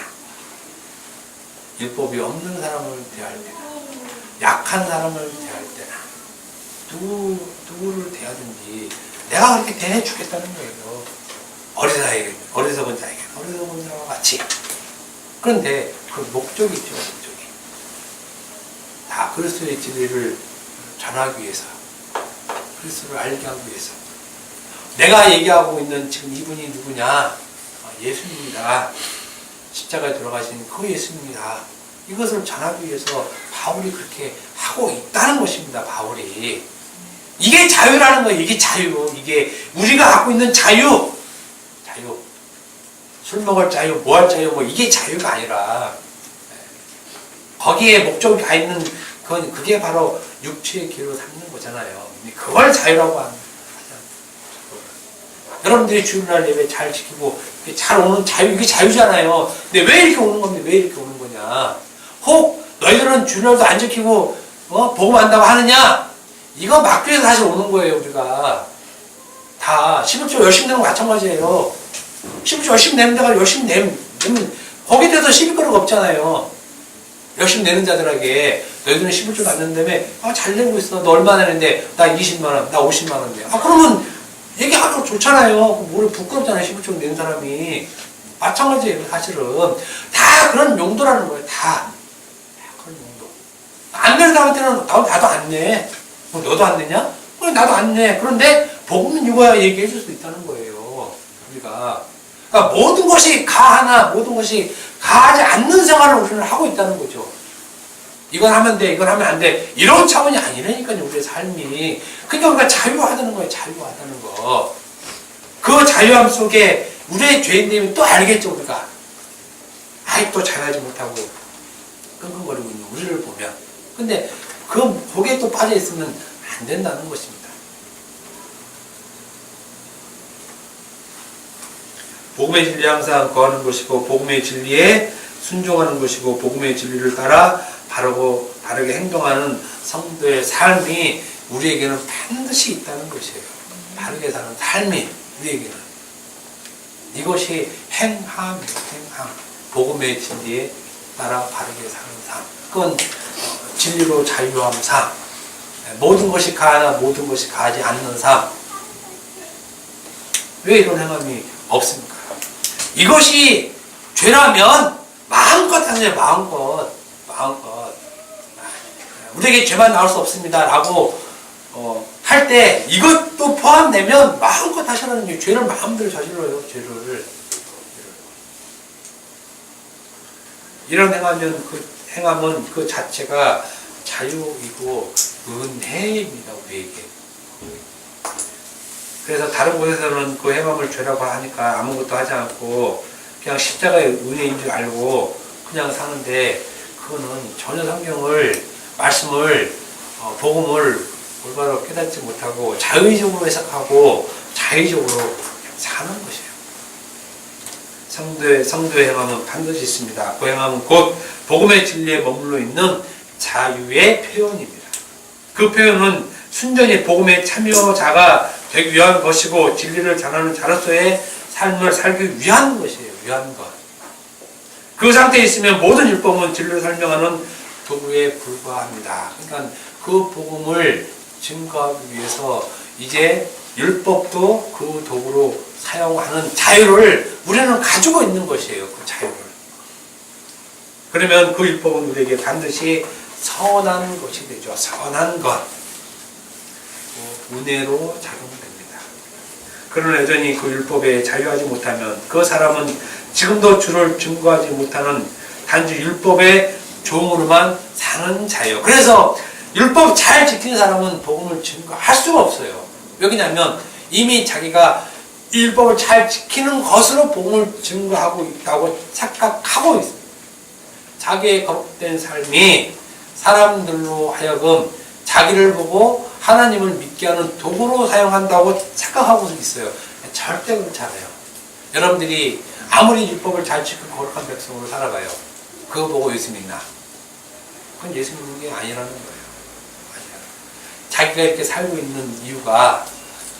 율법이 없는 사람을 대할 때나 약한 사람을 대할 때나 누구를 대하든지 내가 그렇게 대해주겠다는 거예요. 어리석은 자와 같이. 그런데 그 목적이 있죠, 목적이. 다 그리스도의 진리를 전하기 위해서, 그리스도를 알게 하기 위해서. 내가 얘기하고 있는 지금 이분이 누구냐? 예수님입니다. 십자가에 돌아가신 그 예수님입니다. 이것을 전하기 위해서 바울이 그렇게 하고 있다는 것입니다. 바울이. 이게 자유라는 거예요. 이게 자유. 이게 우리가 갖고 있는 자유. 자유. 술 먹을 자유, 뭐 할 자유, 뭐 이게 자유가 아니라 거기에 목적이 가 있는 그게 바로 육체의 길로 삼는 거잖아요. 그걸 자유라고 하는 거예요. 여러분들이 주일날 예배 잘 지키고 잘 오는 자유, 이게 자유잖아요. 근데 왜 이렇게 오는 겁니까? 왜 이렇게 오는 거냐? 혹 너희들은 주일날도 안 지키고 복음한다고 하느냐? 이거 막기 위해서 사실 오는 거예요. 우리가 다 11조 열심히 내는 거 마찬가지예요. 11조 열심히 내는 데가 열심히 내면 거기에 대해서 시비 거리가 없잖아요. 열심히 내는 자들에게 너희들은 11조 받는다며 잘 내고 있어. 너 얼마 내는데? 나 20만 원, 나 50만 원인데. 그러면 얘기하면 좋잖아요. 뭘 부끄럽잖아요. 11조 내는 사람이. 마찬가지예요. 사실은 다 그런 용도라는 거예요. 다 그런 용도. 안 내는 사람한테는 나도 안 내. 너도 안 내냐? 나도 안 내. 그런데 복음은 이거야 얘기해 줄 수 있다는 거예요. 우리가. 그러니까 모든 것이 가하나 모든 것이 가하지 않는 생활을 우리는 하고 있다는 거죠. 이건 하면 돼, 이건 하면 안 돼. 이런 차원이 아니라니까요, 우리의 삶이. 그러니까 우리가 자유하다는 거예요, 자유하다는 거. 그 자유함 속에 우리의 죄인됨이 또 알겠죠, 우리가. 아직도 자유하지 못하고 끙끙거리고 있는 우리를 보면. 근데 거기에 또 빠져 있으면 안 된다는 것입니다. 복음의 진리에 항상 거하는 것이고, 복음의 진리에 순종하는 것이고, 복음의 진리를 따라 바르게 행동하는 성도의 삶이 우리에게는 반드시 있다는 것이에요. 바르게 사는 삶이 우리에게는. 이것이 행함이에요, 행함. 복음의 진리에 따라 바르게 사는 삶. 그건 진리로 자유함 삶. 모든 것이 가하나 모든 것이 가하지 않는 삶. 왜 이런 행함이 없습니까? 이것이 죄라면 마음껏 하세요. 마음껏. 우리에게 죄만 나올 수 없습니다. 라고 할 때 이것도 포함되면 마음껏 하시라는 게 죄를 마음대로 저질러요. 죄를. 이런 행함은 그 자체가 자유이고 은혜입니다. 우리에게. 그래서 다른 곳에서는 그 행함을 죄라고 하니까 아무것도 하지 않고 그냥 십자가의 은혜인 줄 알고 그냥 사는데, 그거는 전혀 말씀을 복음을 올바로 깨닫지 못하고 자의적으로 해석하고 자의적으로 사는 것이에요. 성도의 행함은 반드시 있습니다. 그 행함은 곧 복음의 진리에 머물러 있는 자유의 표현입니다. 그 표현은 순전히 복음의 참여자가 되기 위한 것이고, 진리를 전하는 자로서의 삶을 살기 위한 것이에요. 위한 것. 그 상태에 있으면 모든 율법은 진리를 설명하는 도구에 불과합니다. 그러니까 그 복음을 증거하기 위해서 이제 율법도 그 도구로 사용하는 자유를 우리는 가지고 있는 것이에요. 그 자유를. 그러면 그 율법은 우리에게 반드시 선한 것이 되죠. 선한 것. 은혜로 작용됩니다. 그러나 여전히 그 율법에 자유하지 못하면 그 사람은 지금도 주를 증거하지 못하는 단지 율법의 종으로만 사는 자예요. 그래서 율법 잘 지키는 사람은 복음을 증거할 수가 없어요. 왜냐하면 이미 자기가 율법을 잘 지키는 것으로 복음을 증거하고 있다고 착각하고 있어요. 자기의 거룩된 삶이 사람들로 하여금 자기를 보고 하나님을 믿게 하는 도구로 사용한다고 착각하고 있어요. 절대 그렇지 않아요. 여러분들이 아무리 율법을 잘 지키고 거룩한 백성으로 살아가요. 그거 보고 예수 믿나? 그건 예수 믿는 게 아니라는 거예요. 자기가 이렇게 살고 있는 이유가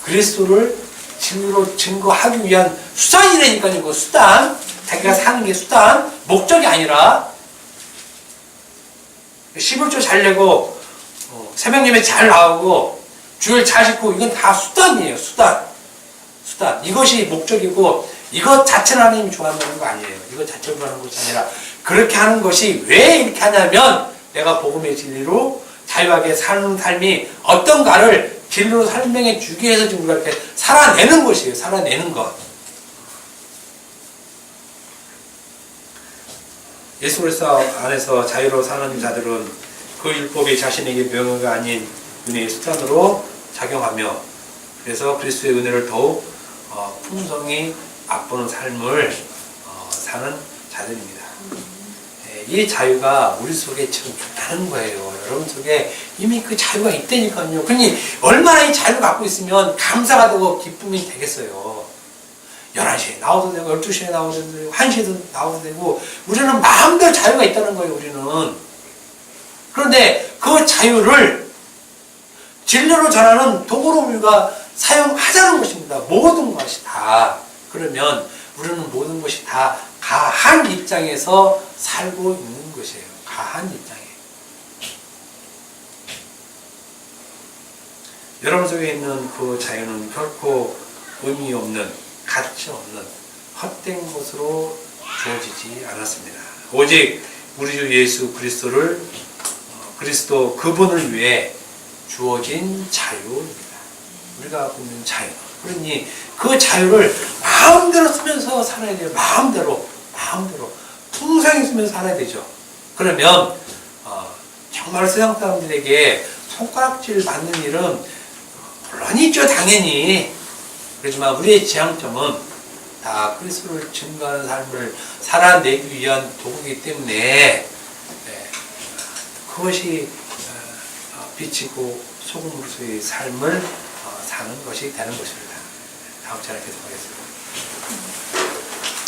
그리스도를 진리로 증거하기 위한 수단이라니까요. 그 수단. 자기가 사는 게 수단. 목적이 아니라 11조 잘 내고 새벽예배 잘 나오고 주일 잘 지키고 이건 다 수단이에요. 수단. 이것이 목적이고 이것 자체를 하나님이 좋아한다는 거 아니에요. 이것 자체를 좋아하는 것이 아니라 그렇게 하는 것이 왜 이렇게 하냐면 내가 복음의 진리로 자유하게 사는 삶이 어떤가를 진리로 설명해 주기 위해서 지금 우리가 이렇게 살아내는 것이에요. 살아내는 것. 예수 그리스도 안에서 자유로 사는 자들은 그 율법이 자신에게 명예가 아닌 은혜의 수단으로 작용하며 그래서 그리스도의 은혜를 더욱 풍성히 맛보는 삶을 사는 자들입니다. 이 자유가 우리 속에 지금 좋다는 거예요. 여러분 속에 이미 그 자유가 있다니까요. 그러니 얼마나 이 자유를 갖고 있으면 감사가 되고 기쁨이 되겠어요. 11시에 나와도 되고 12시에 나와도 되고 1시에도 나와도 되고 우리는 마음대로 자유가 있다는 거예요. 우리는. 그런데 그 자유를 진리로 전하는 도구로 우리가 사용하자는 것입니다. 모든 것이 다. 그러면 우리는 모든 것이 다 가한 입장에서 살고 있는 것이에요. 가한 입장에. 여러분 속에 있는 그 자유는 결코 의미 없는, 가치 없는 헛된 것으로 주어지지 않았습니다. 오직 우리 주 예수 그리스도를 그리스도 그분을 위해 주어진 자유입니다. 우리가 보는 자유. 그러니 그 자유를 마음대로 쓰면서 살아야 돼요. 마음대로 풍성히 쓰면서 살아야 되죠. 그러면 정말 세상 사람들에게 손가락질 받는 일은 물론 있죠. 당연히. 그렇지만 우리의 지향점은 다 그리스도를 증거하는 삶을 살아내기 위한 도구이기 때문에 그것이 빛이고 소금으로서의 삶을 사는 것이 되는 것입니다. 다음 시간에 계속하겠습니다.